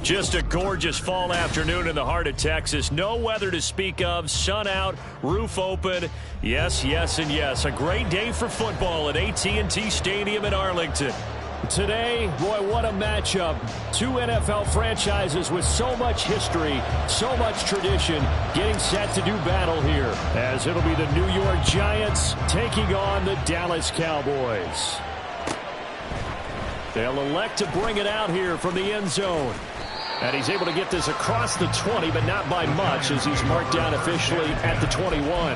Just a gorgeous fall afternoon in the heart of Texas. No weather to speak of. Sun out, roof open. Yes, yes, and yes. A great day for football at AT&T Stadium in Arlington. Today, boy, what a matchup. Two NFL franchises with so much history, so much tradition, getting set to do battle here, as it'll be the New York Giants taking on the Dallas Cowboys. They'll elect to bring it out here from the end zone. And he's able to get this across the 20, but not by much, as he's marked down officially at the 21.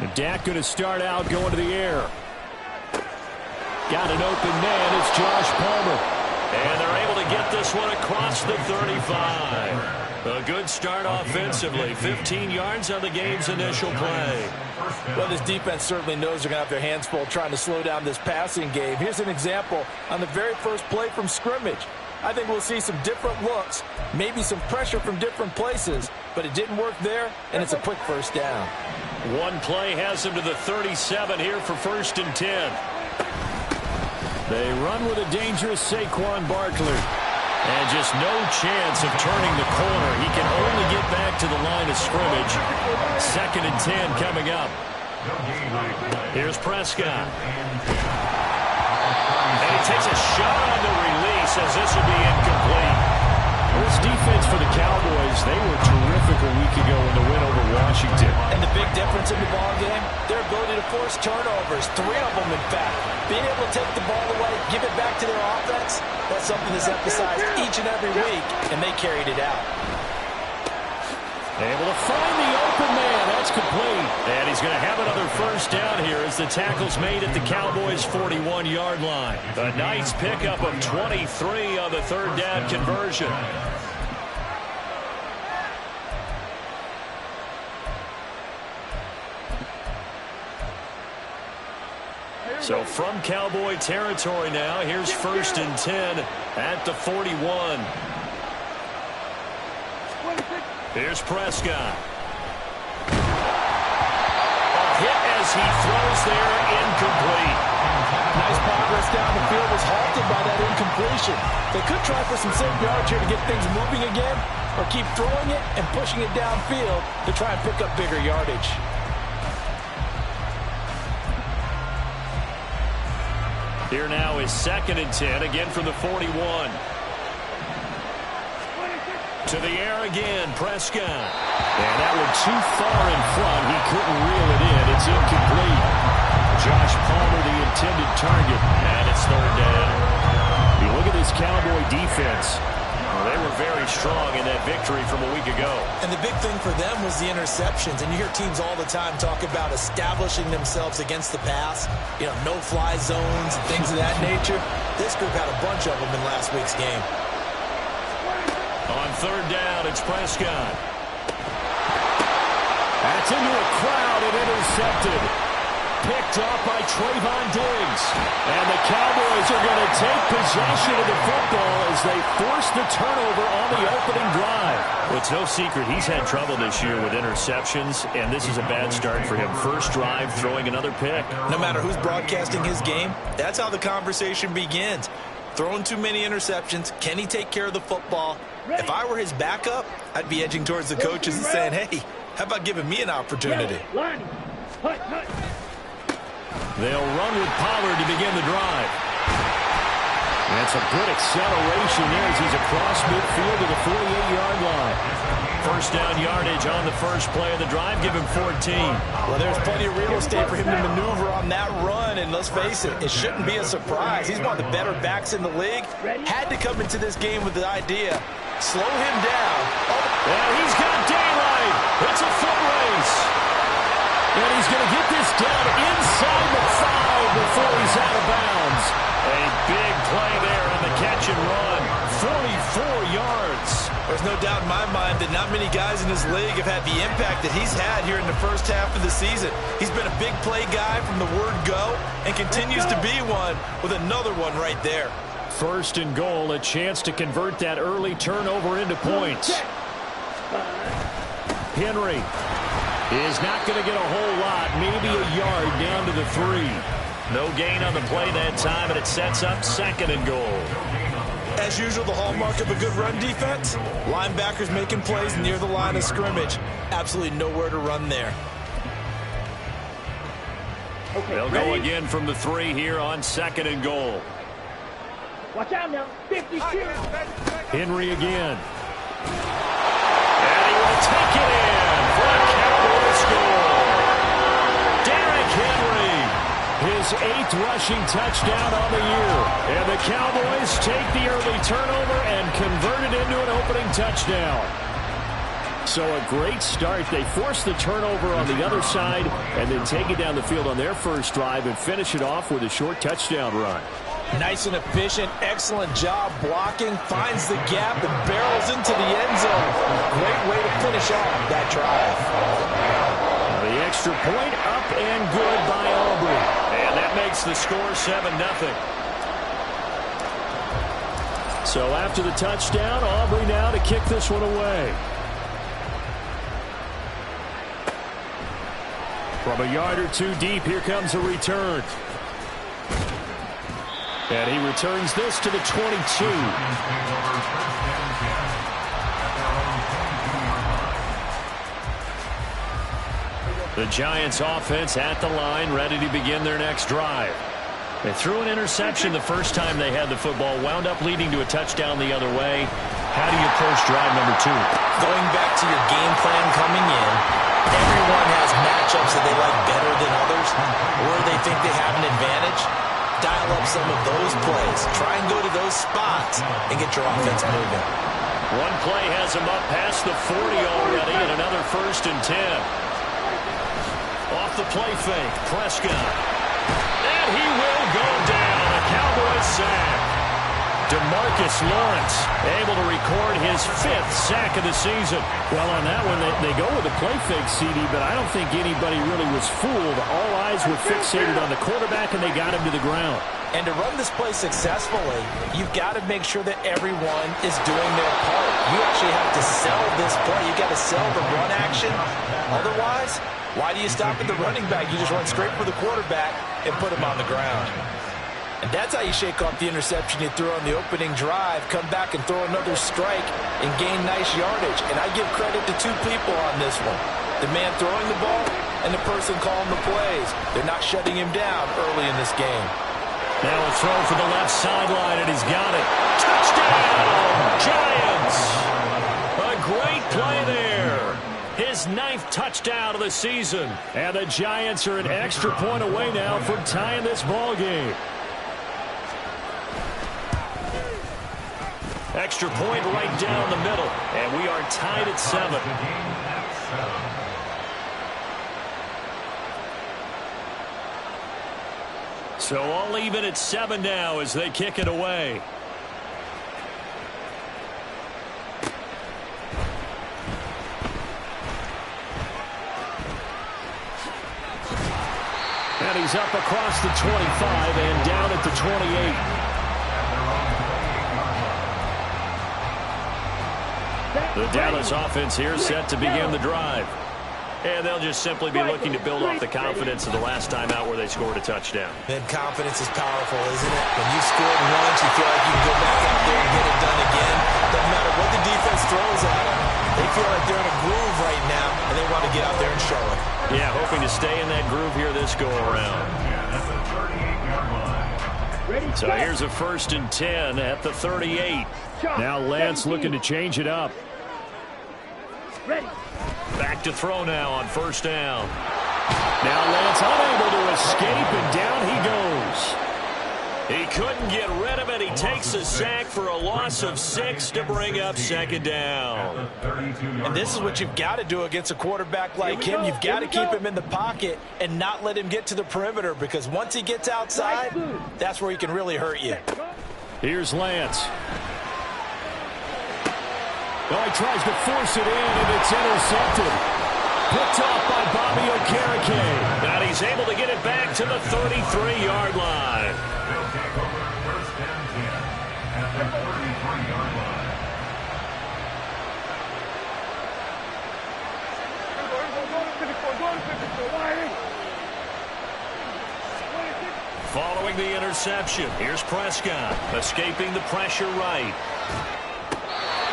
And Dak going to start out going to the air. Got an open man. It's Josh Palmer. And they're able to get this one across the 35. A good start offensively. 15 yards on the game's initial play. Well, this defense certainly knows they're going to have their hands full trying to slow down this passing game. Here's an example on the very first play from scrimmage. I think we'll see some different looks, maybe some pressure from different places, but it didn't work there, and it's a quick first down. One play has him to the 37 here for 1st and 10. They run with a dangerous Saquon Barkley. And just no chance of turning the corner. He can only get back to the line of scrimmage. 2nd and 10 coming up. Here's Prescott. And he takes a shot on the release as this will be incomplete. This defense for the Cowboys, they were terrific a week ago in the win over Washington. And the big difference in the ball game, their ability to force turnovers, 3 of them in fact. Being able to take the ball away, give it back to their offense, that's something that's emphasized each and every week, and they carried it out. Able to find the open man. That's complete. And he's going to have another first down here as the tackle's made at the Cowboys' 41-yard line. A nice pickup of 23 on the 3rd down conversion. So from Cowboy territory now, here's 1st and 10 at the 41. Here's Prescott. A hit as he throws there, incomplete. Nice progress down the field, was halted by that incompletion. They could try for some safe yards here to get things moving again, or keep throwing it and pushing it downfield to try and pick up bigger yardage. Here now is 2nd and 10, again from the 41. To the air again, Prescott. And that one too far in front. He couldn't reel it in. It's incomplete. Josh Palmer, the intended target. And it's 3rd down. You look at this Cowboy defense. Well, they were very strong in that victory from a week ago. And the big thing for them was the interceptions. And you hear teams all the time talk about establishing themselves against the pass. You know, no-fly zones and things of that nature. This group had a bunch of them in last week's game. On 3rd down, it's Prescott. That's into a crowd and intercepted. Picked up by Trayvon Diggs. And the Cowboys are going to take possession of the football as they force the turnover on the opening drive. Well, it's no secret he's had trouble this year with interceptions, and this is a bad start for him. First drive, throwing another pick. No matter who's broadcasting his game, that's how the conversation begins. Throwing too many interceptions. Can he take care of the football? If I were his backup, I'd be edging towards the coaches and saying, hey, how about giving me an opportunity? They'll run with Pollard to begin the drive. And some good acceleration there as he's across midfield to the 48-yard line. First down yardage on the first play of the drive. Give him 14. Well, there's plenty of real estate for him to maneuver on that run. And let's face it, it shouldn't be a surprise. He's one of the better backs in the league. Had to come into this game with the idea, slow him down. And he's got daylight. It's a foot race. And he's going to get this down inside the 5 before he's out of bounds. A big play there on the catch and run. 44 yards. There's no doubt in my mind that not many guys in this league have had the impact that he's had here in the first half of the season. He's been a big play guy from the word go and continues to be one with another one right there. First and goal, a chance to convert that early turnover into points. Henry is not going to get a whole lot, maybe a yard down to the 3. No gain on the play that time, and it sets up second and goal. As usual, the hallmark of a good run defense, linebackers making plays near the line of scrimmage. Absolutely nowhere to run there. Okay, they'll go again from the 3 here on second and goal. Watch out now, 52. Henry again. And he will take it in for a Cowboys score. Derrick Henry, his 8th rushing touchdown on the year. And the Cowboys take the early turnover and convert it into an opening touchdown. So a great start. They force the turnover on the other side and then take it down the field on their first drive and finish it off with a short touchdown run. Nice and efficient, excellent job blocking, finds the gap and barrels into the end zone. Great way to finish off that drive. The extra point up and good by Aubrey. And that makes the score 7-0. So after the touchdown, Aubrey now to kick this one away. From a yard or 2 deep, here comes a return. And he returns this to the 22. The Giants offense at the line, ready to begin their next drive. They threw an interception the first time they had the football, wound up leading to a touchdown the other way. How do you approach drive number 2? Going back to your game plan coming in, everyone has matchups that they like better than others, or they think they have an advantage. Dial up some of those plays. Try and go to those spots and get your offense moving. One play has him up past the 40 already, and another 1st and 10. Off the play fake, Prescott. And he will go down. A Cowboys sack. DeMarcus Lawrence able to record his 5th sack of the season. Well, on that one, they go with a play fake, CD, but I don't think anybody really was fooled. All eyes were fixated on the quarterback, and they got him to the ground. And to run this play successfully, you've got to make sure that everyone is doing their part. You actually have to sell this play. You've got to sell the run action. Otherwise, why do you stop at the running back? You just run straight for the quarterback and put him on the ground. And that's how you shake off the interception you threw on the opening drive, come back and throw another strike and gain nice yardage. And I give credit to 2 people on this one. The man throwing the ball and the person calling the plays. They're not shutting him down early in this game. Now a throw for the left sideline, and he's got it. Touchdown, Giants! A great play there. His 9th touchdown of the season. And the Giants are an extra point away now from tying this ball game. Extra point right down the middle, and we are tied at 7. So all even at 7 now as they kick it away. And he's up across the 25 and down at the 28. The Dallas offense here set to begin the drive. And they'll just simply be looking to build off the confidence of the last time out where they scored a touchdown. And confidence is powerful, isn't it? When you scored once, you feel like you can go back out there and get it done again. Doesn't matter what the defense throws at them. They feel like they're in a groove right now, and they want to get out there and show it. Yeah, hoping to stay in that groove here this go-around. So here's a 1st and 10 at the 38. Now Lance looking to change it up. Back to throw now on 1st down. Now Lance unable to escape, and down he goes. He couldn't get rid of it. He takes a sack for a loss of 6 to bring up 2nd down. And this is what you've got to do against a quarterback like him. You've got to keep him in the pocket and not let him get to the perimeter, because once he gets outside, that's where he can really hurt you. Here's Lance. Oh, he tries to force it in, and it's intercepted. Picked off by Bobby Okereke. And he's able to get it back to the 33-yard line. Following the interception, here's Prescott, escaping the pressure right.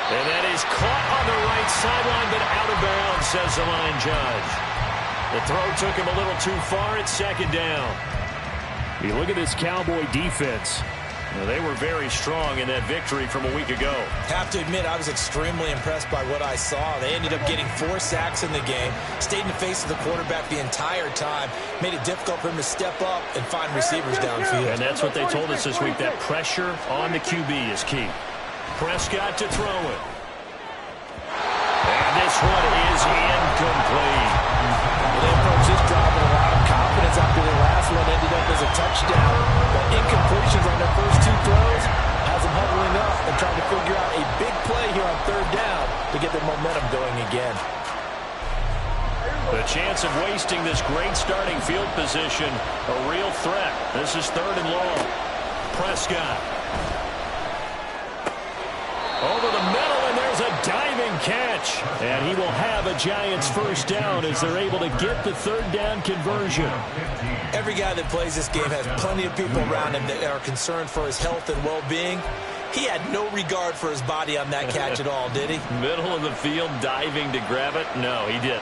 And that is caught on the right sideline, but out of bounds, says the line judge. The throw took him a little too far at second down. You look at this Cowboy defense. They were very strong in that victory from a week ago. Have to admit, I was extremely impressed by what I saw. They ended up getting 4 sacks in the game, stayed in the face of the quarterback the entire time, made it difficult for him to step up and find receivers downfield. And that's what they told us this week, that pressure on the QB is key. Prescott to throw it. And this one is incomplete. They approached this drive with a lot of confidence after the last one ended up as a touchdown. But incompletions on their first 2 throws has them huddling up and trying to figure out a big play here on 3rd down to get their momentum going again. The chance of wasting this great starting field position, a real threat. This is 3rd and long. Prescott. Over the middle, and there's a diving catch. And he will have a Giants first down as they're able to get the 3rd down conversion. Every guy that plays this game has plenty of people around him that are concerned for his health and well-being. He had no regard for his body on that catch at all, did he? Middle of the field, diving to grab it? No, he didn't.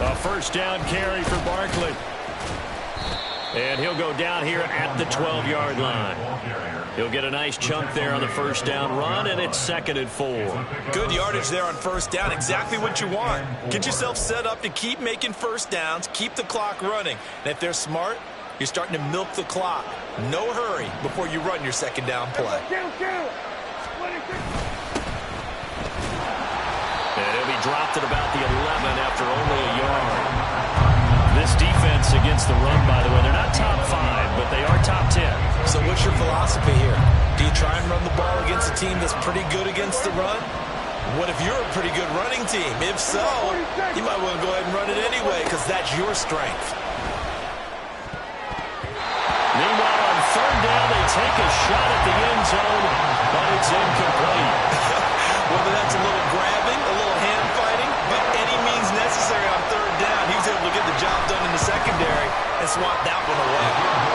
A first down carry for Barkley. And he'll go down here at the 12-yard line. He'll get a nice chunk there on the first down run, and it's 2nd and 4. Good yardage there on first down. Exactly what you want. Get yourself set up to keep making first downs, keep the clock running. And if they're smart, you're starting to milk the clock. No hurry before you run your 2nd down play. And he'll be dropped at about the 11 after only a yard. This defense against the run, by the way, they're not top 5, but they are top 10. So what's your philosophy here? Do you try and run the ball against a team that's pretty good against the run? What if you're a pretty good running team? If so, you might want to go ahead and run it anyway because that's your strength. Meanwhile, on 3rd down, they take a shot at the end zone, but it's incomplete. Whether that's a little grabbing, a little hand fighting, but any means necessary on 3rd down, he was able to get the job done in the secondary and swat that one away.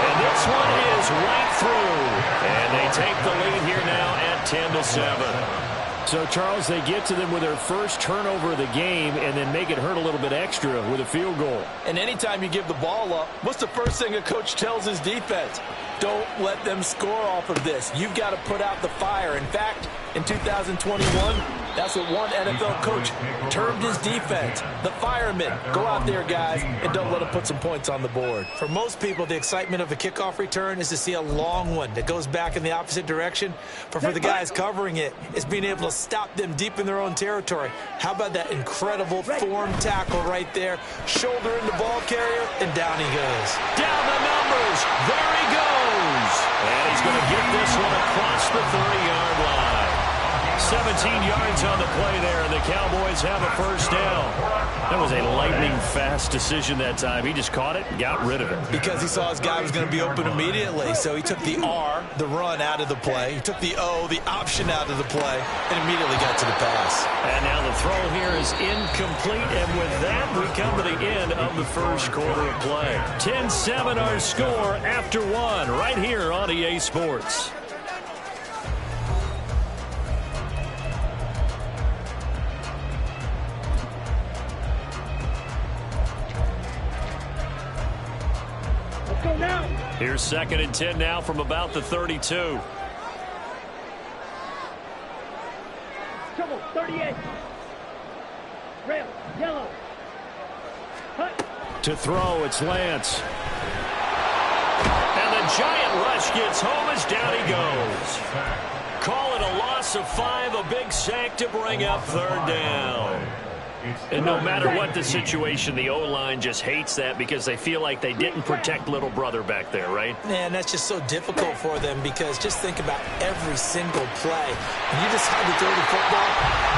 And this one is right through. And they take the lead here now at 10-7. So, Charles, they get to them with their first turnover of the game and then make it hurt a little bit extra with a field goal. And anytime you give the ball up, what's the first thing a coach tells his defense? Don't let them score off of this. You've got to put out the fire. In fact, in 2021, that's what one NFL coach termed his defense. The firemen. Go out there, guys, and don't let them put some points on the board. For most people, the excitement of a kickoff return is to see a long one that goes back in the opposite direction. But for the guys covering it, it's being able to stop them deep in their own territory. How about that incredible form tackle right there? Shoulder in the ball carrier, and down he goes. Down the numbers. There he goes. And he's going to get this one across the 30-yard line. 17 yards on the play there, and the Cowboys have a first down. That was a lightning-fast decision that time. He just caught it and got rid of it. Because he saw his guy was going to be open immediately, so he took the R, the run, out of the play. He took the O, the option, out of the play, and immediately got to the pass. And now the throw here is incomplete, and with that, we come to the end of the first quarter of play. 10-7 our score after 1 right here on EA Sports. Here's 2nd and 10 now from about the 32. Trouble, 38. Rail, yellow. Hut. To throw, it's Lance. And the giant rush gets home as down he goes. Call it a loss of 5, a big sack to bring up 3rd down. And no matter what the situation, the O-line just hates that because they feel like they didn't protect little brother back there, right? Man, that's just so difficult for them because just think about every single play. When you decide to throw the football,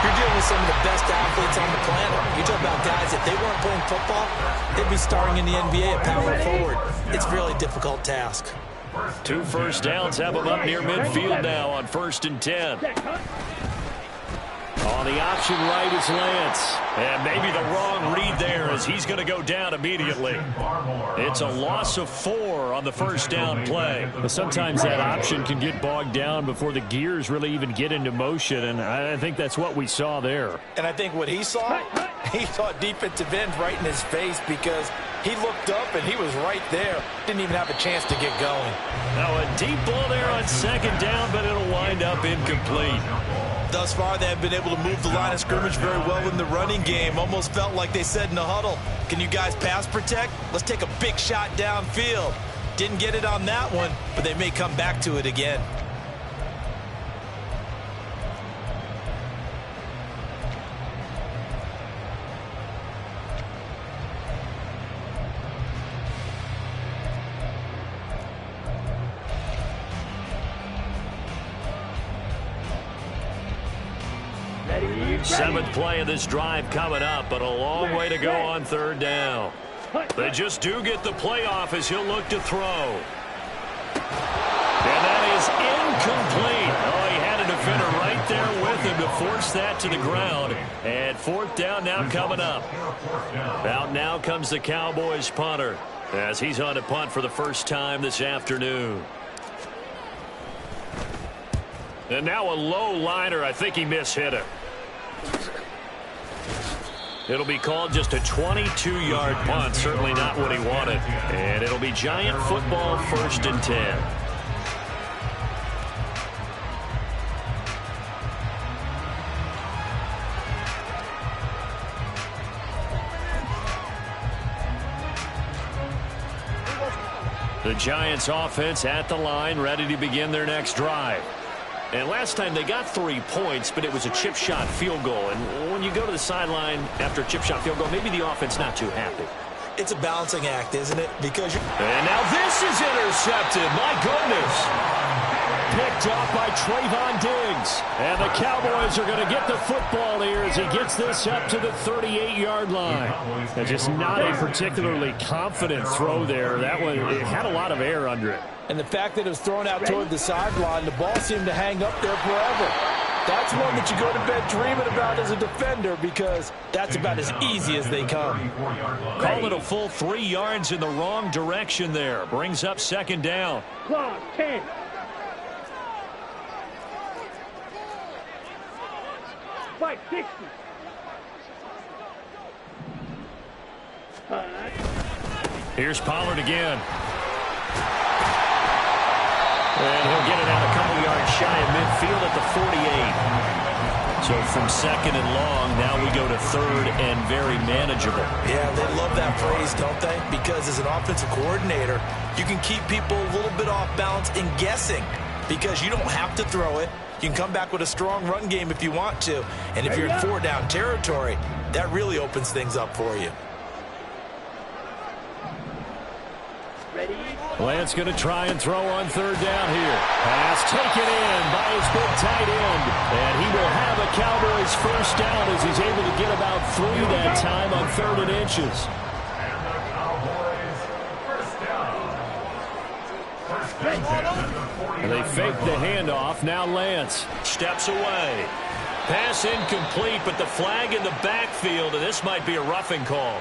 you're dealing with some of the best athletes on the planet. You talk about guys, if they weren't playing football, they'd be starring in the NBA at power forward. It's a really difficult task. 2 first downs have them up near midfield now on 1st and 10. On the option right is Lance. And maybe the wrong read there as he's going to go down immediately. It's a loss of 4 on the first down play. But sometimes that option can get bogged down before the gears really even get into motion, and I think that's what we saw there. And I think what he saw defensive end right in his face because he looked up and he was right there. Didn't even have a chance to get going. Now a deep ball there on 2nd down, but it'll wind up incomplete. Thus far, they have been able to move the line of scrimmage very well in the running game. Almost felt like they said in the huddle, can you guys pass protect? Let's take a big shot downfield. Didn't get it on that one, but they may come back to it again. Seventh play of this drive coming up, but a long way to go on 3rd down. They just do get the play off as he'll look to throw. And that is incomplete. Oh, he had a defender right there with him to force that to the ground. And 4th down now coming up. Out now comes the Cowboys punter as he's on to punt for the first time this afternoon. And now a low liner. I think he mishit it. It'll be called just a 22-yard punt. Certainly not what he wanted. And it'll be Giant football 1st and 10. The Giants offense at the line, ready to begin their next drive. And last time they got 3 points, but it was a chip shot field goal. And when you go to the sideline after a chip shot field goal, maybe the offense not too happy. It's a balancing act, isn't it? Because and now this is intercepted. My goodness. Picked off by Trayvon Diggs. And the Cowboys are going to get the football here as he gets this up to the 38-yard line. And just not a particularly confident throw there. That one, it had a lot of air under it. And the fact that it was thrown out toward the sideline, the ball seemed to hang up there forever. That's one that you go to bed dreaming about as a defender because that's about as easy as they come. Call it a full 3 yards in the wrong direction there. Brings up 2nd down. Clock, 10. Fight 60. Here's Pollard again. And he'll get it out a couple yards shy of midfield at the 48. So from 2nd and long, now we go to 3rd and very manageable. Yeah, they love that phrase, don't they? Because as an offensive coordinator, you can keep people a little bit off balance in guessing because you don't have to throw it. You can come back with a strong run game if you want to. And if you're in 4-down territory, that really opens things up for you. Ready? Lance going to try and throw on 3rd down here. Pass taken in by his big tight end. And he will have a Cowboys first down as he's able to get about 3 that time on 3rd and inches. And they fake the handoff. Now Lance steps away. Pass incomplete, but the flag in the backfield, and this might be a roughing call.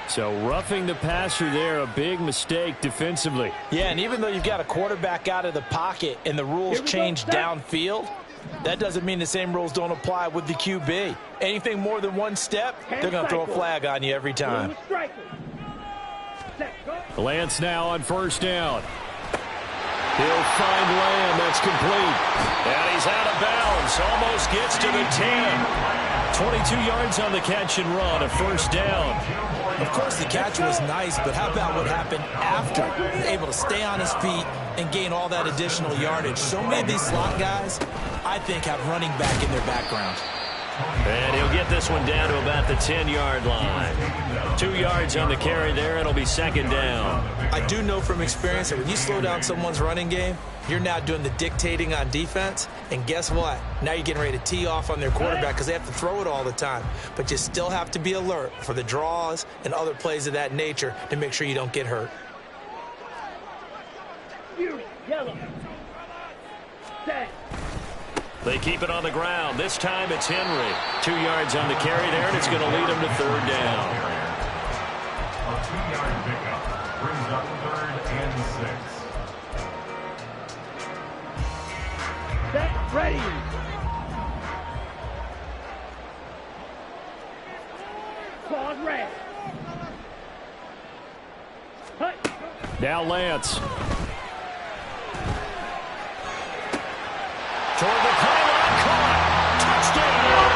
So roughing the passer there, a big mistake defensively. Yeah, and even though you've got a quarterback out of the pocket and the rules change downfield, that doesn't mean the same rules don't apply with the QB. Anything more than 1 step, they're going to throw a flag on you every time. Lance now on 1st down. He'll find Lamb. That's complete. And he's out of bounds. Almost gets to the 10. 22 yards on the catch and run, a 1st down. Of course, the catch was nice, but how about what happened after? Able to stay on his feet and gain all that additional yardage. So many of these slot guys, I think, have running back in their background. And he'll get this one down to about the 10-yard line. 2 yards on the carry there. It'll be second down. I do know from experience that when you slow down someone's running game, you're now doing the dictating on defense. And guess what? Now you're getting ready to tee off on their quarterback because they have to throw it all the time. But you still have to be alert for the draws and other plays of that nature to make sure you don't get hurt. Yellow. Set. They keep it on the ground. This time it's Henry. 2 yards on the carry there, and it's going to lead him to third down. A 2-yard pickup brings up 3rd and 6. Set. Ready. Claws red. Hut. Now Lance. Toward the pylon, caught. Touchdown.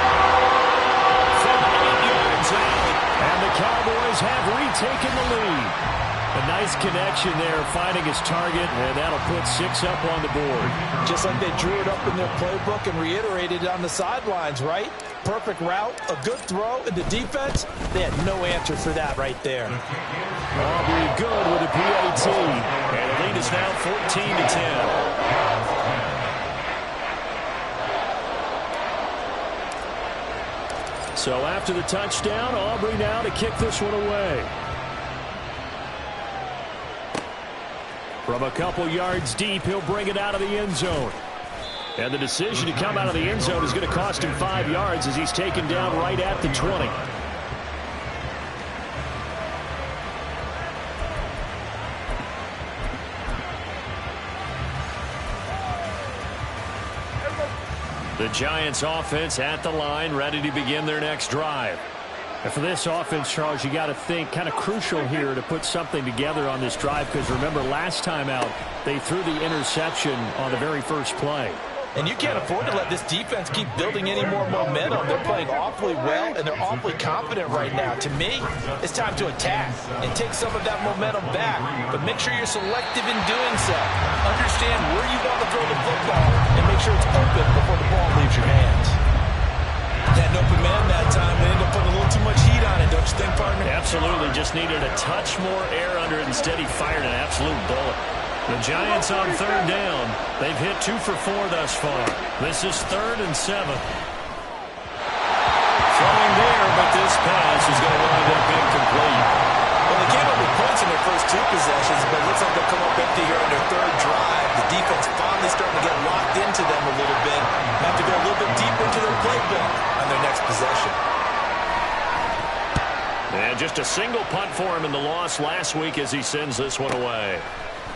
From 8 yards out. And the Cowboys have retaken the lead. A nice connection there, finding his target, and that'll put 6 up on the board. Just like they drew it up in their playbook and reiterated it on the sidelines, right? Perfect route, a good throw, and the defense, they had no answer for that right there. Aubrey good with a PAT. And the lead is now 14-10. So after the touchdown, Aubrey now to kick this one away. From a couple yards deep, he'll bring it out of the end zone. And the decision to come out of the end zone is going to cost him 5 yards as he's taken down right at the 20. The Giants offense at the line, ready to begin their next drive. And for this offense, Charles, you got to think kind of crucial here to put something together on this drive, because remember last time out they threw the interception on the very first play. And you can't afford to let this defense keep building any more momentum. They're playing awfully well, and they're awfully confident right now. To me, it's time to attack and take some of that momentum back. But make sure you're selective in doing so. Understand where you want to throw the football and make sure it's open before the ball leaves your hands. That open man that time, they ended up putting a little too much heat on it, don't you think, partner? Absolutely. Just needed a touch more air under it. Instead, he fired an absolute bullet. The Giants on third down. They've hit 2 for 4 thus far. This is 3rd and 7. Throwing there, but this pass is going to wind up incomplete. Well, they came up with points in their first 2 possessions, but it looks like they'll come up empty here on their 3rd drive. The defense finally starting to get locked into them a little bit. Have to go a little bit deeper into their playbook on their next possession. And just a single punt for him in the loss last week as he sends this one away.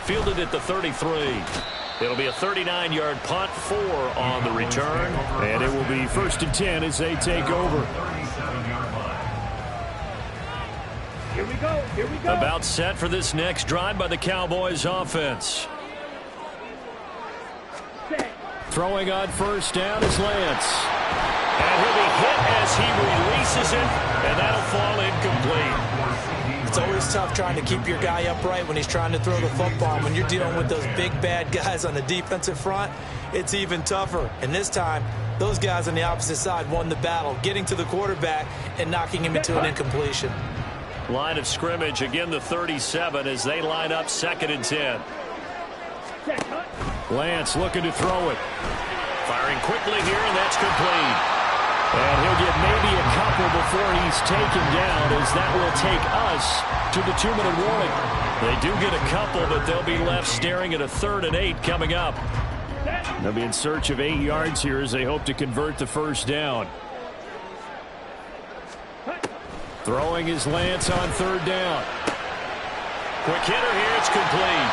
Fielded at the 33. It'll be a 39-yard punt, 4 on the return. And it will be 1st and 10 as they take over. Here we go. Here we go. About set for this next drive by the Cowboys offense. Set. Throwing on first down is Lance. And he'll be hit as he releases it, and that'll fall incomplete. It's always tough trying to keep your guy upright when he's trying to throw the football. When you're dealing with those big, bad guys on the defensive front, it's even tougher. And this time, those guys on the opposite side won the battle, getting to the quarterback and knocking him into an incompletion. Line of scrimmage, again the 37 as they line up 2nd and 10. Set. Hut. Lance looking to throw it. Firing quickly here, and that's complete. And he'll get maybe a couple before he's taken down, as that will take us to the 2-minute warning. They do get a couple, but they'll be left staring at a 3rd and 8 coming up. They'll be in search of 8 yards here as they hope to convert the first down. Throwing is Lance on 3rd down. Quick hitter here, it's complete.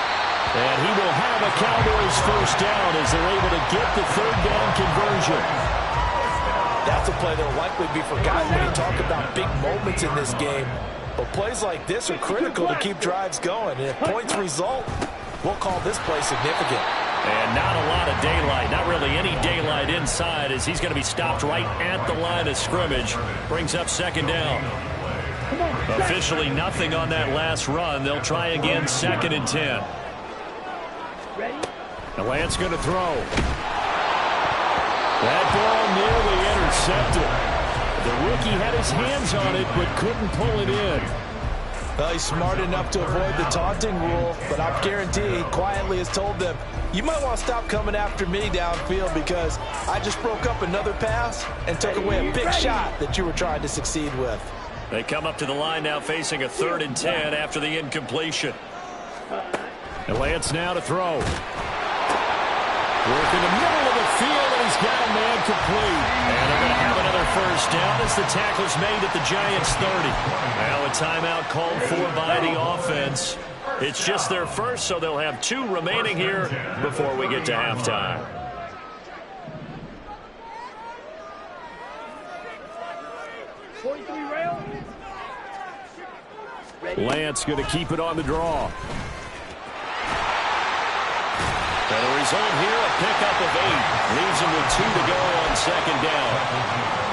And he will have a Cowboys first down as they're able to get the 3rd down conversion. That's a play that will likely be forgotten when you talk about big moments in this game. But plays like this are critical to keep drives going. And if points result, we'll call this play significant. And not a lot of daylight, not really any daylight inside, as he's going to be stopped right at the line of scrimmage. Brings up 2nd down. Officially nothing on that last run. They'll try again 2nd and 10. Ready? And Lance going to throw. That ball nearly intercepted. The rookie had his hands on it, but couldn't pull it in. Well, he's smart enough to avoid the taunting rule, but I guarantee he quietly has told them, you might want to stop coming after me downfield because I just broke up another pass and took away a big shot that you were trying to succeed with. They come up to the line now facing a 3rd and 10 after the incompletion. And Lance now to throw. Work in the middle of the field, and he's got a man complete. And they're going to have another first down as the tackle's made at the Giants' 30. Now a timeout called for by the offense. It's just their first, so they'll have 2 remaining here before we get to halftime. Lance going to keep it on the draw. And the result here, a pickup of 8. Leaves him with 2 to go on 2nd down.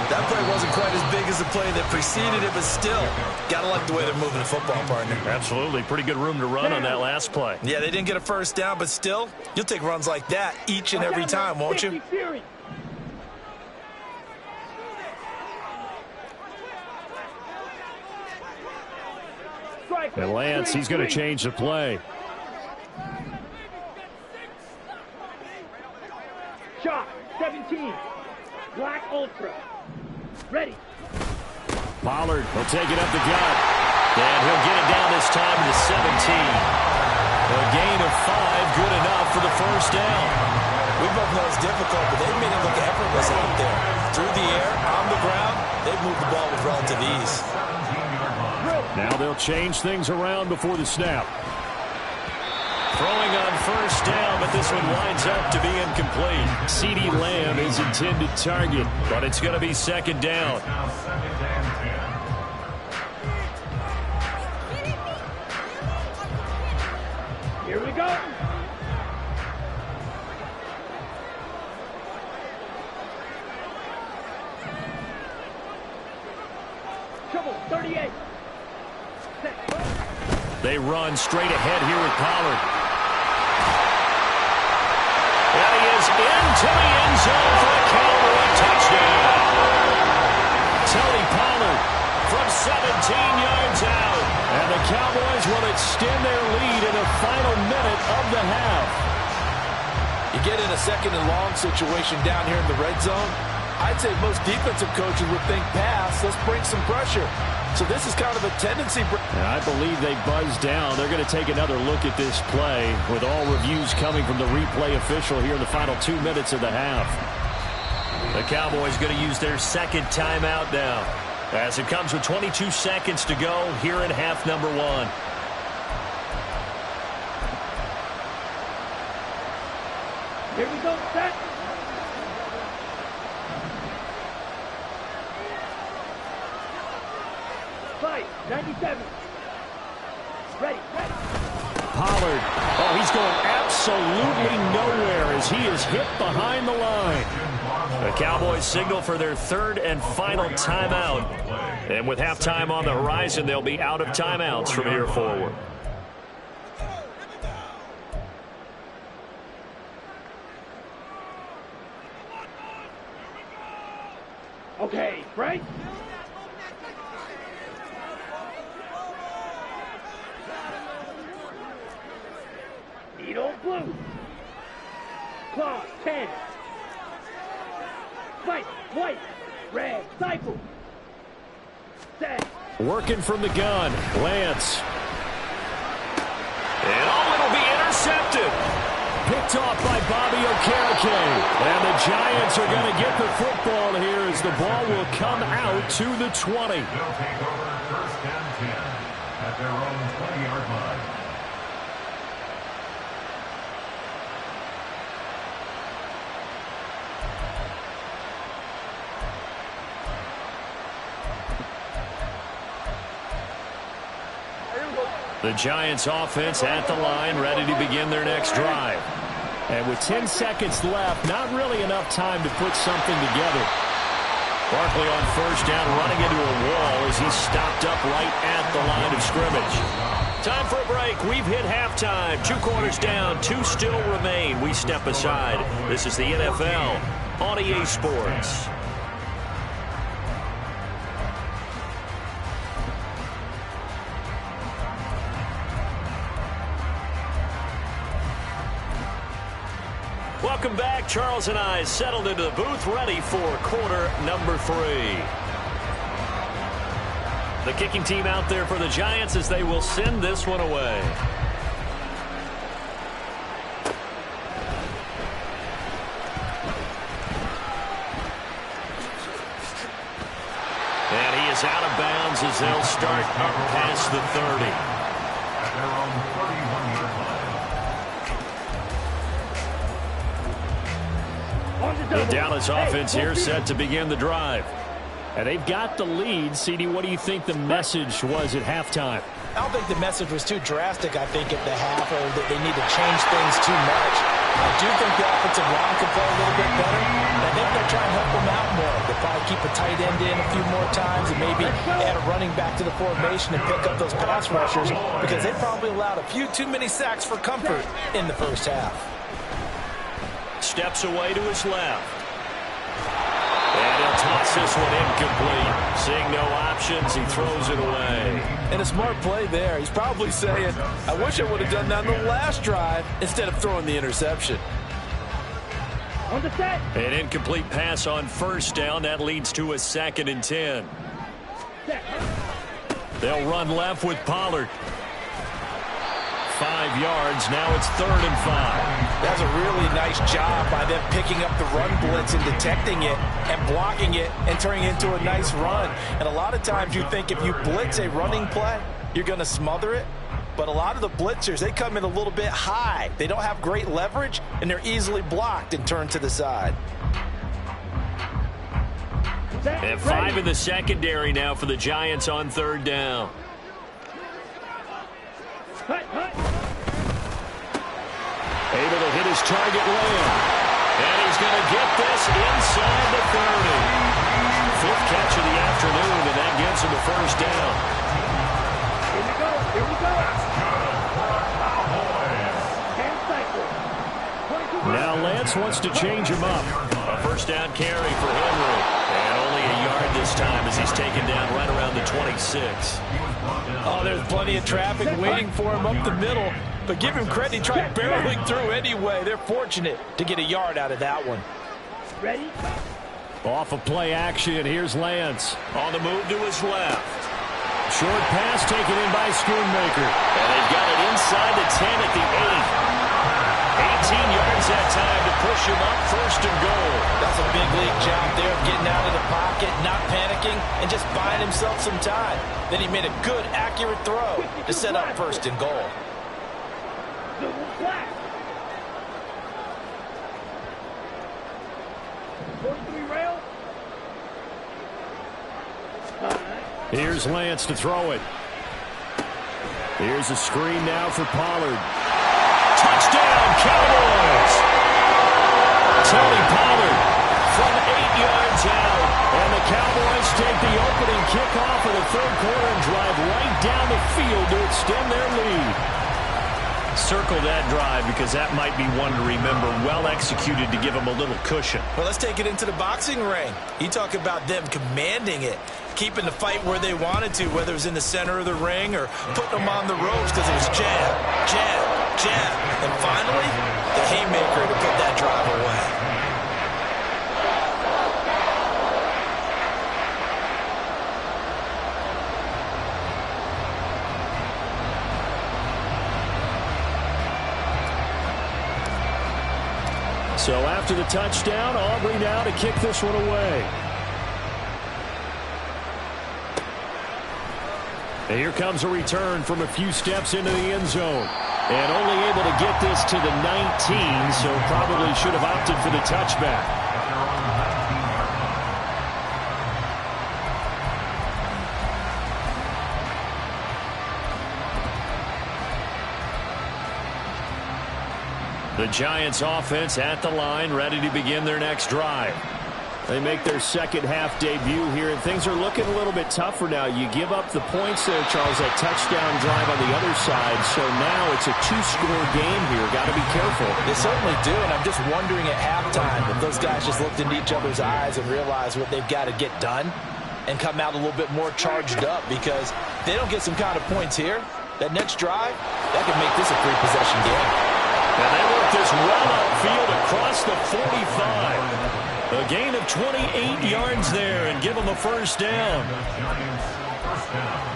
That play wasn't quite as big as the play that preceded it, but still, got to like the way they're moving the football, partner. Absolutely. Pretty good room to run on that last play. Yeah, they didn't get a first down, but still, you'll take runs like that each and every time, won't you? And Lance, he's going to change the play. Shot, 17. Black Ultra. Ready. Pollard will take it up the gut. And he'll get it down this time to 17. A gain of 5, good enough for the first down. We both know it's difficult, but they've made it look effortless out there. Through the air, on the ground, they've moved the ball with relative ease. Now they'll change things around before the snap. Throwing on first down, but this one lines up to be incomplete. CeeDee Lamb is intended target, but it's going to be 2nd down. Here we go. Trouble, 38. They run straight ahead here with Pollard. And he is into the end zone for a Cowboy touchdown. Tony Pollard from 17 yards out. And the Cowboys will extend their lead in the final minute of the half. You get in a 2nd and long situation down here in the red zone, I'd say most defensive coaches would think pass, let's bring some pressure. So this is kind of a tendency. And I believe they buzzed down. They're going to take another look at this play with all reviews coming from the replay official here in the final 2 minutes of the half. The Cowboys going to use their 2nd timeout now as it comes with 22 seconds to go here in half number 1. Here we go, set. Fight, 97. Ready. Pollard, oh, he's going absolutely nowhere as he is hit behind the line. The Cowboys signal for their 3rd and final timeout. And with halftime on the horizon, they'll be out of timeouts from here forward. Okay, right? Needle blue. Claw 10. White, white, red, cycle. Set. Working from the gun, Lance. And it'll be intercepted. Picked off by Bobby Okereke. And the Giants are going to get the football here as the ball will come out to the 20. They'll take over 1st and 10 at their own 20-yard line. The Giants offense at the line, ready to begin their next drive. And with 10 seconds left, not really enough time to put something together. Barkley on first down, running into a wall as he's stopped up right at the line of scrimmage. Time for a break. We've hit halftime. 2 quarters down, 2 still remain. We step aside. This is the NFL on EA Sports. Welcome back. Charles and I settled into the booth, ready for quarter number 3. The kicking team out there for the Giants as they will send this one away. And he is out of bounds as they'll start up past the 30. At their own 31-yard line. The Dallas offense here set to begin the drive. And they've got the lead. CD, what do you think the message was at halftime? I don't think the message was too drastic, I think, at the half, or that they need to change things too much. I do think the offensive line can play a little bit better. And I think they'll try and help them out more. They'll probably keep a tight end in a few more times and maybe add a running back to the formation and pick up those pass rushers, because they probably allowed a few too many sacks for comfort in the first half. Steps away to his left. And he'll toss this one incomplete. Seeing no options, he throws it away. And a smart play there. He's probably saying, I wish I would have done that on the last drive instead of throwing the interception. On the set. An incomplete pass on first down. That leads to a 2nd and 10. Set. They'll run left with Pollard. 5 yards. Now it's 3rd and 5. That's a really nice job by them picking up the run blitz and detecting it and blocking it and turning it into a nice run. And a lot of times you think if you blitz a running play, you're going to smother it. But a lot of the blitzers, they come in a little bit high. They don't have great leverage, and they're easily blocked and turned to the side. And 5 in the secondary now for the Giants on 3rd down. Hut, hut. Able to hit his target land. And he's going to get this inside the 30. 5th catch of the afternoon, and that gets him a 1st down. Here we go. Here we go. Now Lance wants to change him up. A 1st down carry for Henry. And only a yard this time as he's taken down right around the 26. Oh, there's plenty of traffic waiting for him up the middle. But give him credit, he tried barreling through anyway. They're fortunate to get a yard out of that one. Ready? Off of play action, here's Lance. On the move to his left. Short pass taken in by Schoonmaker. And they've got it inside the 10 at the 8. 18 yards that time to push him up 1st and goal. That's a big league job there of getting out of the pocket, not panicking, and just buying himself some time. Then he made a good, accurate throw to set up 1st and goal. Double flat. 43 rail. Here's Lance to throw it. Here's a screen now for Pollard. Touchdown, Cowboys! Tony Pollard from 8 yards out. And the Cowboys take the opening kickoff of the 3rd quarter and drive right down the field to extend their lead. Circle that drive because that might be one to remember. Well executed to give them a little cushion. Well, let's take it into the boxing ring. You talk about them commanding it, keeping the fight where they wanted to, whether it was in the center of the ring or putting them on the ropes because it was jab, jab, jab. And finally, the haymaker to put that drive away. So after the touchdown, Aubrey now to kick this one away. And here comes a return from a few steps into the end zone. And only able to get this to the 19, so probably should have opted for the touchback. The Giants offense at the line, ready to begin their next drive. They make their 2nd half debut here, and things are looking a little bit tougher now. You give up the points there, Charles, that touchdown drive on the other side. So now it's a 2-score game here. Got to be careful. They certainly do, and I'm just wondering at halftime if those guys just looked into each other's eyes and realized what they've got to get done and come out a little bit more charged up, because if they don't get some kind of points here, that next drive, that could make this a 3-possession game. And they will get this well upfield across the 45. A gain of 28 yards there and give them a first down. Giants first down.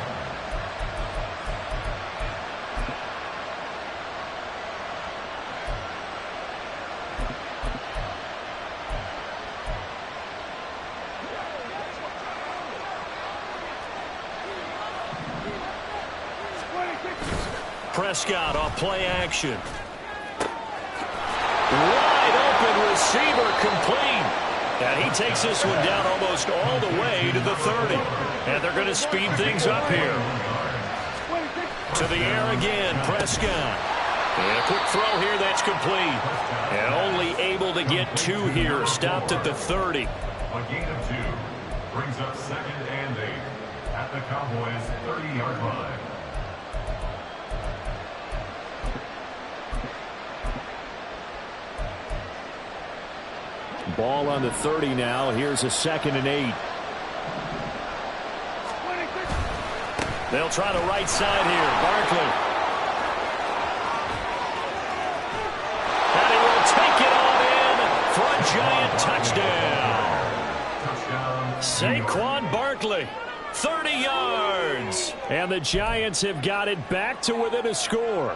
Prescott off play action. Wide open receiver complete. And he takes this one down almost all the way to the 30. And they're going to speed things up here. To the air again, Prescott. And a quick throw here that's complete. And only able to get 2 here. Stopped at the 30. A gain of 2 brings up 2nd and 8 at the Cowboys' 30-yard line. Ball on the 30 now. Here's a 2nd and 8. They'll try the right side here. Barkley. And he will take it on in for a Giant touchdown. Saquon Barkley, 30 yards. And the Giants have got it back to within a score.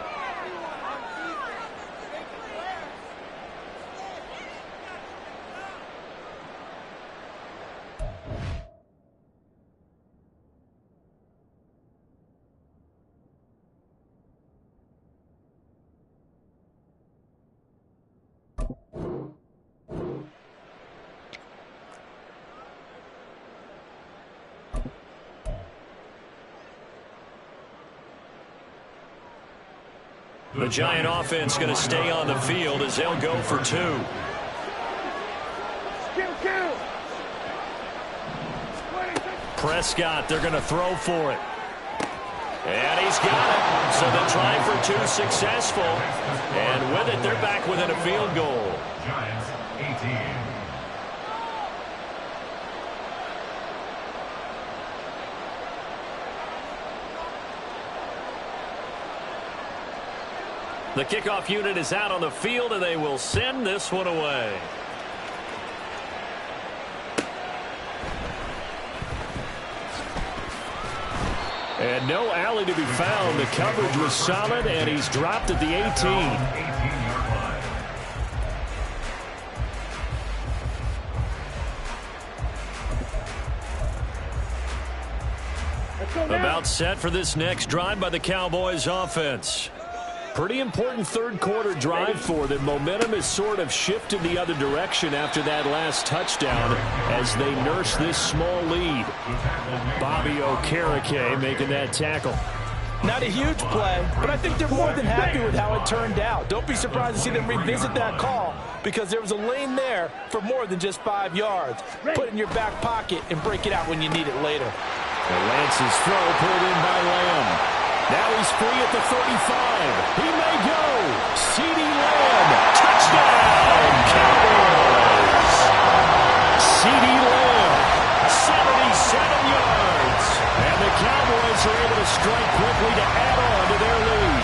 The Giant offense going to stay on the field as they'll go for 2. Prescott, they're going to throw for it. And he's got it. So they'll try for 2 successful. And with it, they're back within a field goal. Giants 18. The kickoff unit is out on the field, and they will send this one away. And no alley to be found. The coverage was solid, and he's dropped at the 18. 18-yard line. About set for this next drive by the Cowboys offense. Pretty important third quarter drive for them. Momentum has sort of shifted the other direction after that last touchdown as they nurse this small lead. Bobby Okereke making that tackle. Not a huge play, but I think they're more than happy with how it turned out. Don't be surprised to see them revisit that call because there was a lane there for more than just 5 yards. Put it in your back pocket and break it out when you need it later. And Lance's throw pulled in by Lamb. Now he's free at the 35. He may go. CeeDee Lamb. Touchdown, Cowboys. CeeDee Lamb, 77 yards. And the Cowboys are able to strike quickly to add on to their lead.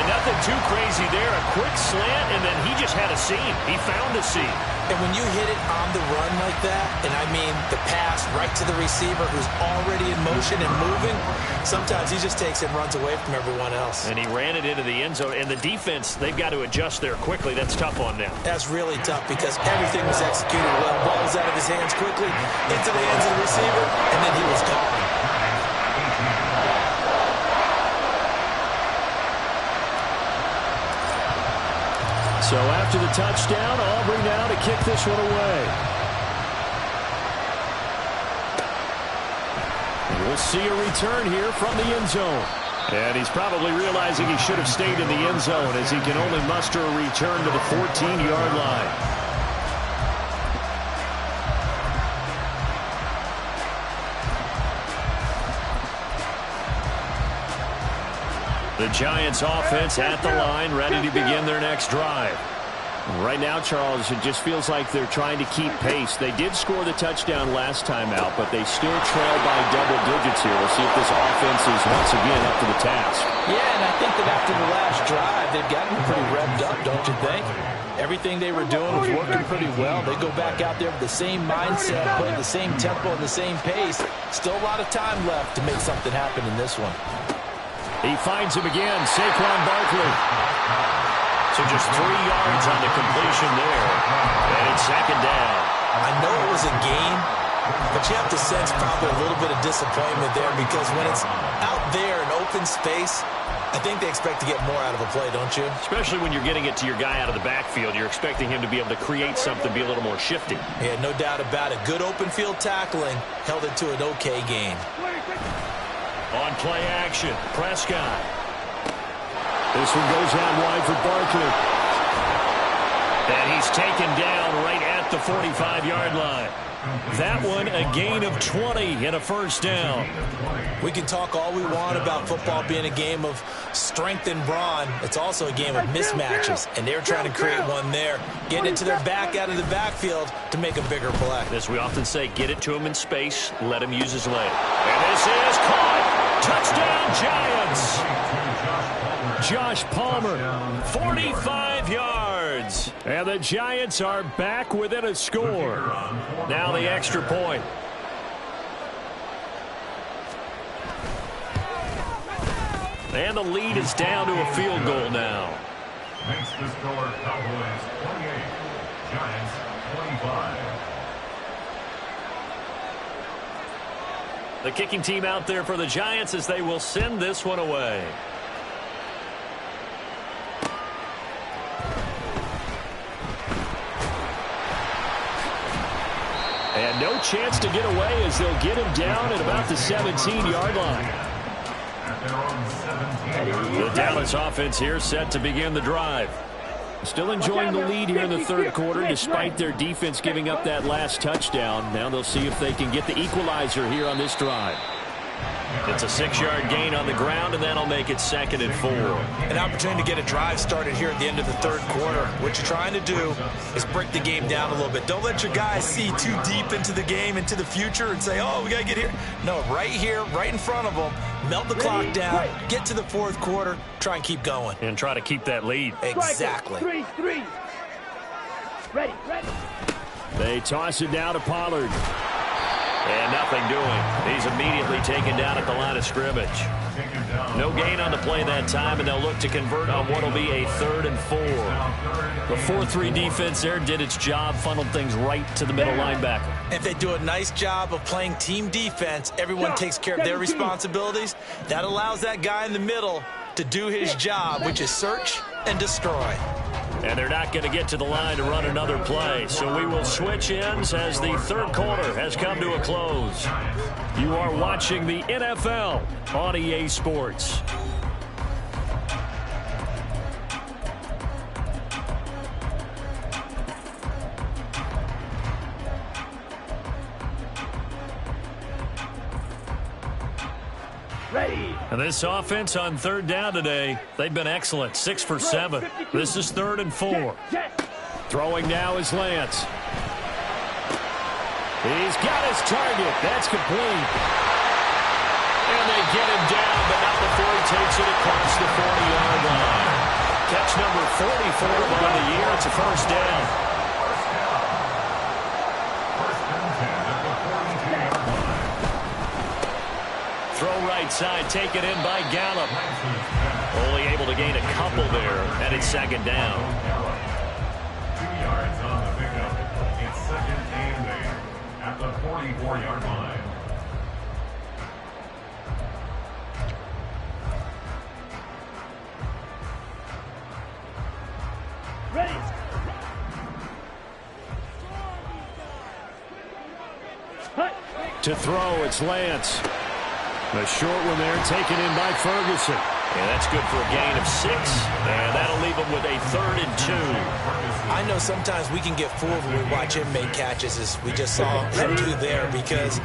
And nothing too crazy there. A quick slant, and then he just had a seam. He found a seam. And when you hit it on the run like that, and I mean the pass right to the receiver who's already in motion and moving, sometimes he just takes it and runs away from everyone else. And he ran it into the end zone. And the defense, they've got to adjust there quickly. That's tough on them. That's really tough because everything was executed well. Ball was out of his hands quickly, into the hands of the receiver, and then he was gone. So after the touchdown, Aubrey now to kick this one away. And we'll see a return here from the end zone. And he's probably realizing he should have stayed in the end zone as he can only muster a return to the 14-yard line. The Giants offense at the line, ready to begin their next drive. Right now, Charles, it just feels like they're trying to keep pace. They did score the touchdown last time out, but they still trail by double digits here. We'll see if this offense is once again up to the task. Yeah, and I think that after the last drive, they've gotten pretty revved up, don't you think? Everything they were doing was working pretty well. They go back out there with the same mindset, playing the same tempo and the same pace. Still a lot of time left to make something happen in this one. He finds him again, Saquon Barkley. So just 3 yards on the completion there. And it's second down. I know it was a gain, but you have to sense probably a little bit of disappointment there because when it's out there in open space, I think they expect to get more out of a play, don't you? Especially when you're getting it to your guy out of the backfield. You're expecting him to be able to create something, be a little more shifty. Yeah, no doubt about it. Good open field tackling held it to an okay gain. On play action, Prescott. This one goes out wide for Barkley. And he's taken down right at the 45-yard line. That one a gain of 20 and a first down. We can talk all we want about football being a game of strength and brawn. It's also a game of mismatches, and they're trying to create one there, getting it to their back out of the backfield to make a bigger play. As we often say, get it to him in space, let him use his leg. And this is caught. Touchdown, Giants. Josh Palmer, 45 yards. And the Giants are back within a score. Now the extra point. And the lead is down to a field goal now. Makes the score Cowboys 28, Giants 25. The kicking team out there for the Giants as they will send this one away. And no chance to get away as they'll get him down at about the 17-yard line. The Dallas offense here set to begin the drive. Still enjoying the lead here in the third quarter despite their defense giving up that last touchdown. Now they'll see if they can get the equalizer here on this drive. It's a 6-yard gain on the ground, and that'll make it 2nd and 4. An opportunity to get a drive started here at the end of the third quarter. What you're trying to do is break the game down a little bit. Don't let your guys see too deep into the game, into the future, and say, oh, we got to get here. No, right here, right in front of them, melt the clock down, get to the fourth quarter, try and keep going. And try to keep that lead. Exactly. 3-3. Ready. They toss it down to Pollard. And nothing doing. He's immediately taken down at the line of scrimmage. No gain on the play that time, and they'll look to convert on what will be a 3rd and 4. The 4-3 defense there did its job, funneled things right to the middle linebacker. If they do a nice job of playing team defense, everyone takes care of their responsibilities. That allows that guy in the middle to do his job, which is search and destroy. And they're not going to get to the line to run another play. So we will switch ends as the third quarter has come to a close. You are watching the NFL on EA Sports. Ready. And this offense on third down today, they've been excellent. 6 for 7. This is 3rd and 4. Throwing now is Lance. He's got his target. That's complete. And they get him down, but not before he takes it across the 40-yard line. Catch number 44 on the year. It's a first down. Throw right side, taken in by Goallll. Only able to gain a couple there, and it's 2nd down. 2 yards on the pickup. It's 2nd and 8 at the 44-yard line. Ready. Hut. To throw, it's Lance. The short one there taken in by Ferguson. And that's good for a gain of 6. And that'll leave him with a 3rd and 2. I know sometimes we can get fooled when we watch him make catches, as we just saw him do there, because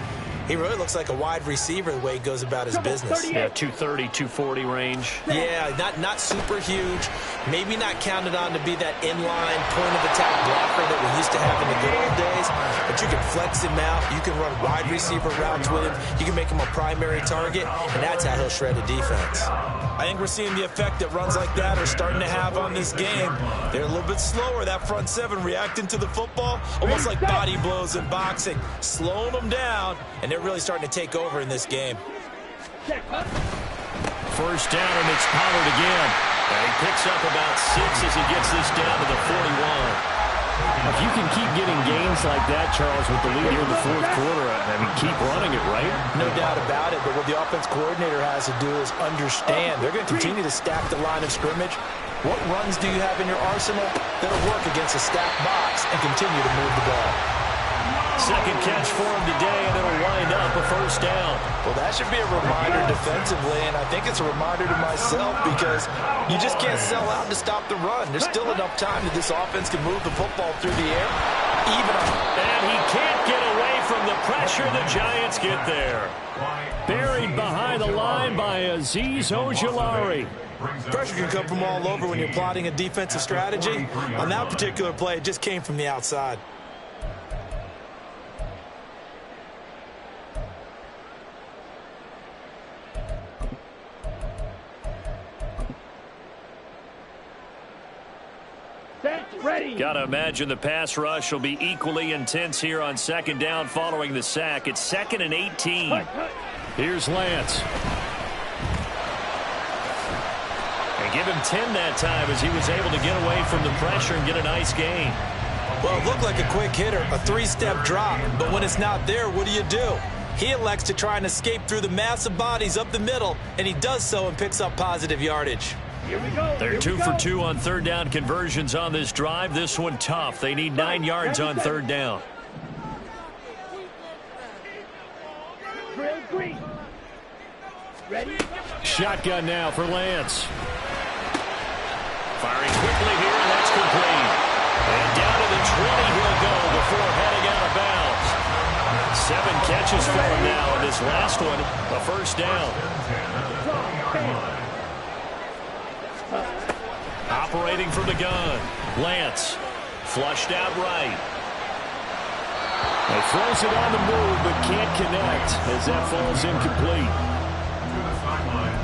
He really looks like a wide receiver the way he goes about his business. Yeah, 230, 240 range. Yeah, not super huge. Maybe not counted on to be that inline point-of-attack blocker that we used to have in the good old days. But you can flex him out. You can run wide receiver routes with him. You can make him a primary target, and that's how he'll shred a defense. I think we're seeing the effect that runs like that are starting to have on this game. They're a little bit slower, that front seven, reacting to the football, almost like body blows in boxing, slowing them down, and they're really starting to take over in this game. First down, and it's Pollard again. And he picks up about 6 as he gets this down to the 41. If you can keep getting gains like that, Charles, with the lead here in the fourth quarter, I mean, keep running it, right? No doubt about it, but what the offense coordinator has to do is understand. They're going to continue to stack the line of scrimmage. What runs do you have in your arsenal that'll work against a stacked box and continue to move the ball? Second catch for him today, and it'll wind up a first down. Well, that should be a reminder defensively, and I think it's a reminder to myself because you just can't sell out to stop the run. There's still enough time that this offense can move the football through the air. And he can't get away from the pressure. The Giants get there. Buried behind the line by Azeez Ojulari. Pressure can come from all over when you're plotting a defensive strategy. On that particular play, it just came from the outside. Ready. Got to imagine the pass rush will be equally intense here on second down following the sack. It's 2nd and 18. Here's Lance. And give him 10 that time as he was able to get away from the pressure and get a nice gain. Well, it looked like a quick hitter, a three-step drop, but when it's not there, what do? He elects to try and escape through the massive bodies up the middle, and he does so and picks up positive yardage. Here we go. They're 2 for 2 on third down conversions on this drive. This one tough. They need 9 yards on third down. Drill green. Ready. Shotgun now for Lance. Firing quickly here, and that's complete. And down to the 20 he'll go before heading out of bounds. 7 catches for him now, and this last one, a first down. Operating from the gun. Lance. Flushed out right. He throws it on the move, but can't connect as that falls incomplete. To the sideline.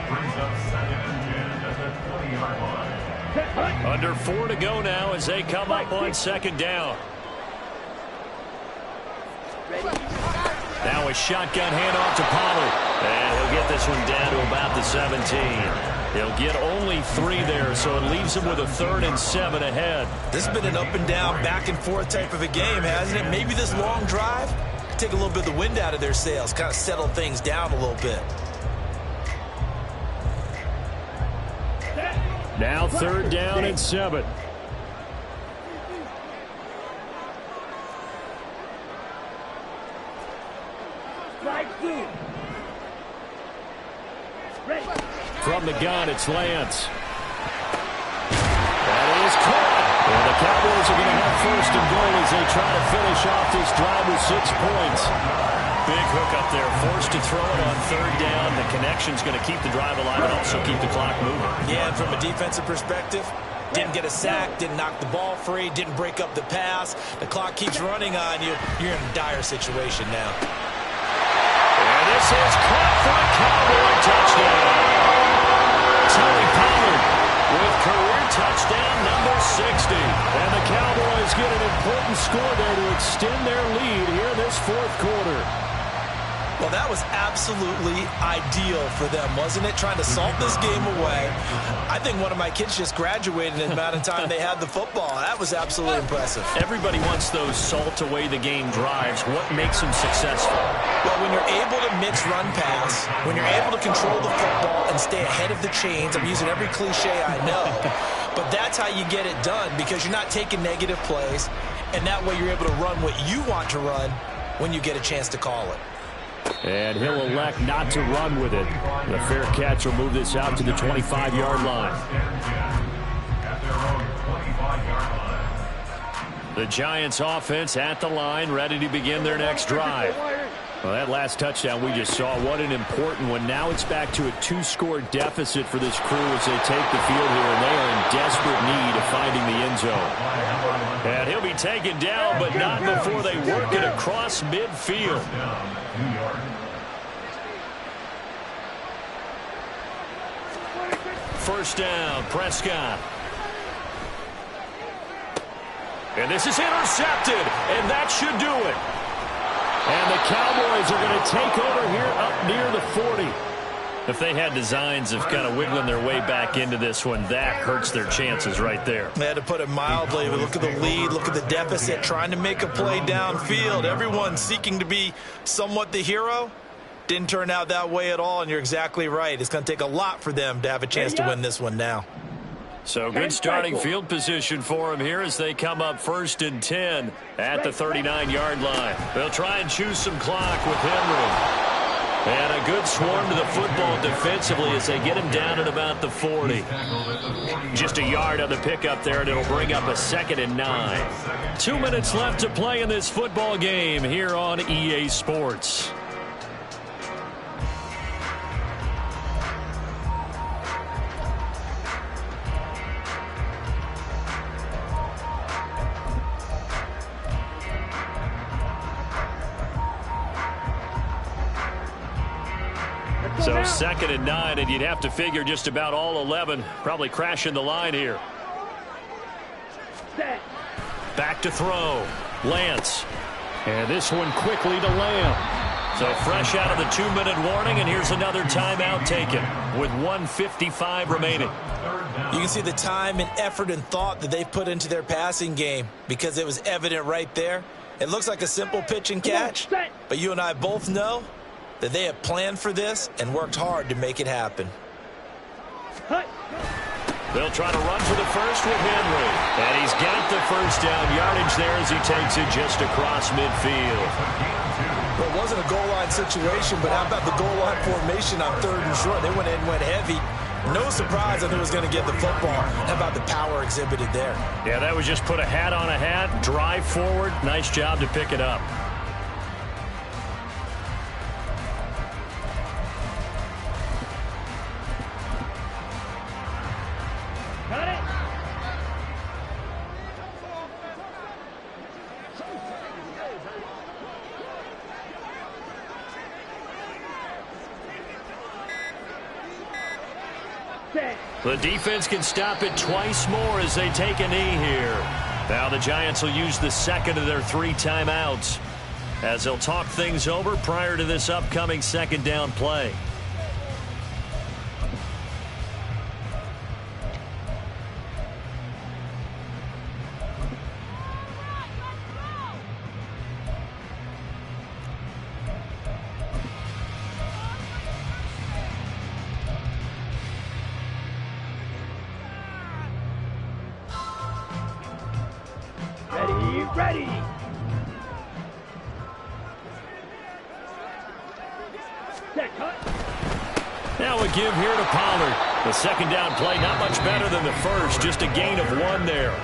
Brings up 2nd and 10 at the 20-yard line. Under 4 to go now as they come up on second down. Now a shotgun handoff to Pollard. And he'll get this one down to about the 17. He'll get only 3 there, so it leaves him with a 3rd and 7 ahead. This has been an up and down, back and forth type of a game, hasn't it? Maybe this long drive could take a little bit of the wind out of their sails, kind of settle things down a little bit. Now 3rd down and 7. From the gun, it's Lance. That is caught. And the Cowboys are going to have 1st and goal as they try to finish off this drive with 6 points. Big hook up there, forced to throw it on third down. The connection's going to keep the drive alive and also keep the clock moving. Yeah, and from a defensive perspective, didn't get a sack, didn't knock the ball free, didn't break up the pass. The clock keeps running on you. You're in a dire situation now. And this is caught for a Cowboy touchdown. Tony Pollard with career touchdown number 60. And the Cowboys get an important score there to extend their lead here in this 4th quarter. Well, that was absolutely ideal for them, wasn't it? Trying to salt this game away. I think one of my kids just graduated in the amount of time they had the football. That was absolutely impressive. Everybody wants those salt away the game drives. What makes them successful? Well, when you're able to mix run pass, when you're able to control the football and stay ahead of the chains, I'm using every cliche I know, but that's how you get it done because you're not taking negative plays, and that way you're able to run what you want to run when you get a chance to call it. And he'll elect not to run with it. The fair catch will move this out to the 25-yard line. At their own 25-yard line. The Giants offense at the line, ready to begin their next drive. Well, that last touchdown we just saw, what an important one. Now it's back to a 2-score deficit for this crew as they take the field here, and they are in desperate need of finding the end zone. And he'll be taken down, but not before they work it across midfield. First down, Prescott. And this is intercepted, and that should do it. And the Cowboys are going to take over here up near the 40. If they had designs of kind of wiggling their way back into this one, that hurts their chances right there. They had to put it mildly. But look at the lead, look at the deficit, trying to make a play downfield. Everyone seeking to be somewhat the hero. Didn't turn out that way at all, and you're exactly right. It's going to take a lot for them to have a chance to win this one now. So good starting field position for them here as they come up 1st and 10 at the 39-yard line. They'll try and choose some clock with Henry. And a good swarm to the football defensively as they get him down at about the 40. Just a yard on the pickup there, and it'll bring up a 2nd and 9. 2 minutes left to play in this football game here on EA Sports. So 2nd and 9, and you'd have to figure just about all 11 probably crashing the line here. Back to throw. Lance. And this one quickly to Lamb. So fresh out of the 2-minute warning, and here's another timeout taken with 1:55 remaining. You can see the time and effort and thought that they put into their passing game because it was evident right there. It looks like a simple pitch and catch, but you and I both know that they have planned for this and worked hard to make it happen. They'll try to run for the first with Henry. And he's got the first down yardage there as he takes it just across midfield. Well, it wasn't a goal line situation, but how about the goal line formation on 3rd and short? They went in, went heavy. No surprise that it was going to get the football. How about the power exhibited there? Yeah, that was just put a hat on a hat, drive forward. Nice job to pick it up. The defense can stop it twice more as they take a knee here. Now the Giants will use the 2nd of their 3 timeouts as they'll talk things over prior to this upcoming 2nd down play. Ready. Now a give here to Pollard. The 2nd down play, not much better than the first, just a gain of 1 there.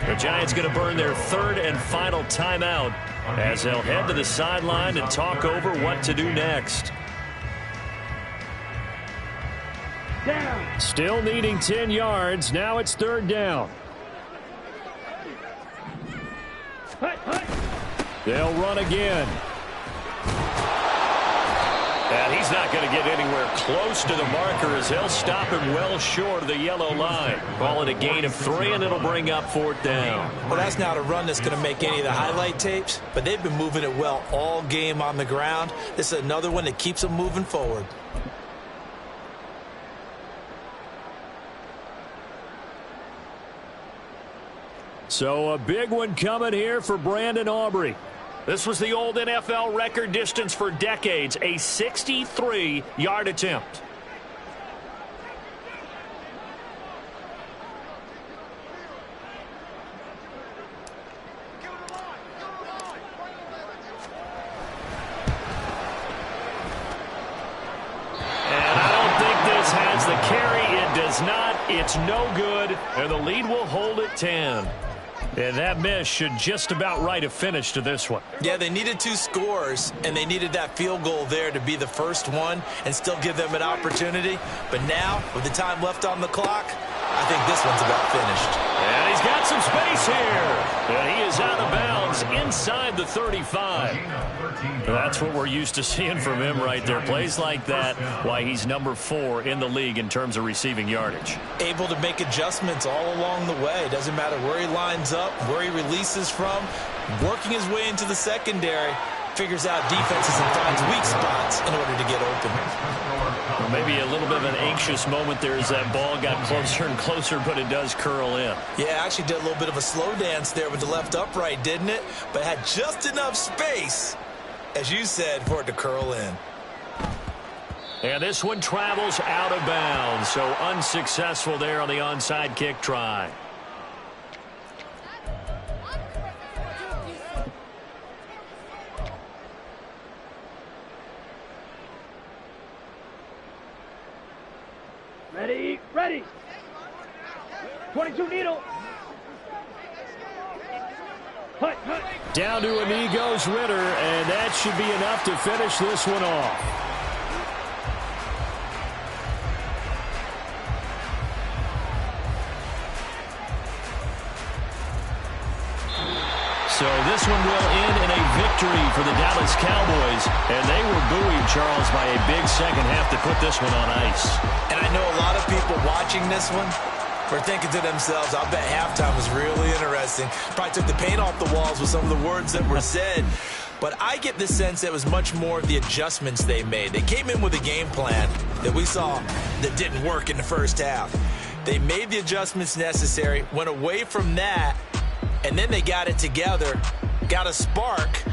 The Giants going to burn their 3rd and final timeout as they'll head to the sideline and talk over what to do next. Down. Still needing 10 yards. Now it's 3rd down. They'll run again. And he's not going to get anywhere close to the marker as they'll stop him well short of the yellow line. Call it a gain of 3, and it'll bring up 4th down. Well, that's not a run that's going to make any of the highlight tapes, but they've been moving it well all game on the ground. This is another one that keeps them moving forward. So a big one coming here for Brandon Aubrey. This was the old NFL record distance for decades, a 63-yard attempt. And I don't think this has the carry. It does not. It's no good. And the lead will hold at 10. And that miss should just about write a finish to this one. Yeah, they needed 2 scores, and they needed that field goal there to be the first one and still give them an opportunity. But now, with the time left on the clock, I think this one's about finished. And he's got some space here. And he is out of bounds inside the 35. That's what we're used to seeing from him right there. Plays like that, why he's number 4 in the league in terms of receiving yardage. Able to make adjustments all along the way. Doesn't matter where he lines up, where he releases from. Working his way into the secondary. Figures out defenses and finds weak spots in order to get open. Well, maybe a little bit of an anxious moment there as that ball got closer and closer, but it does curl in. Yeah, actually did a little bit of a slow dance there with the left upright, didn't it? But had just enough space, as you said, for it to curl in. And this one travels out of bounds, so unsuccessful there on the onside kick try. Ready, ready. 22 needle. Hut, hut. Down to a knee goes Ritter, and that should be enough to finish this one off. So this one will end in a victory for the Dallas Cowboys, and they were buoyed, Charles, by a big second half to put this one on ice. And I know a lot of people watching this one were thinking to themselves, I bet halftime was really interesting. Probably took the paint off the walls with some of the words that were said. But I get the sense it was much more of the adjustments they made. They came in with a game plan that we saw that didn't work in the first half. They made the adjustments necessary, went away from that, and then they got it together, got a spark,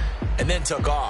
and then took off.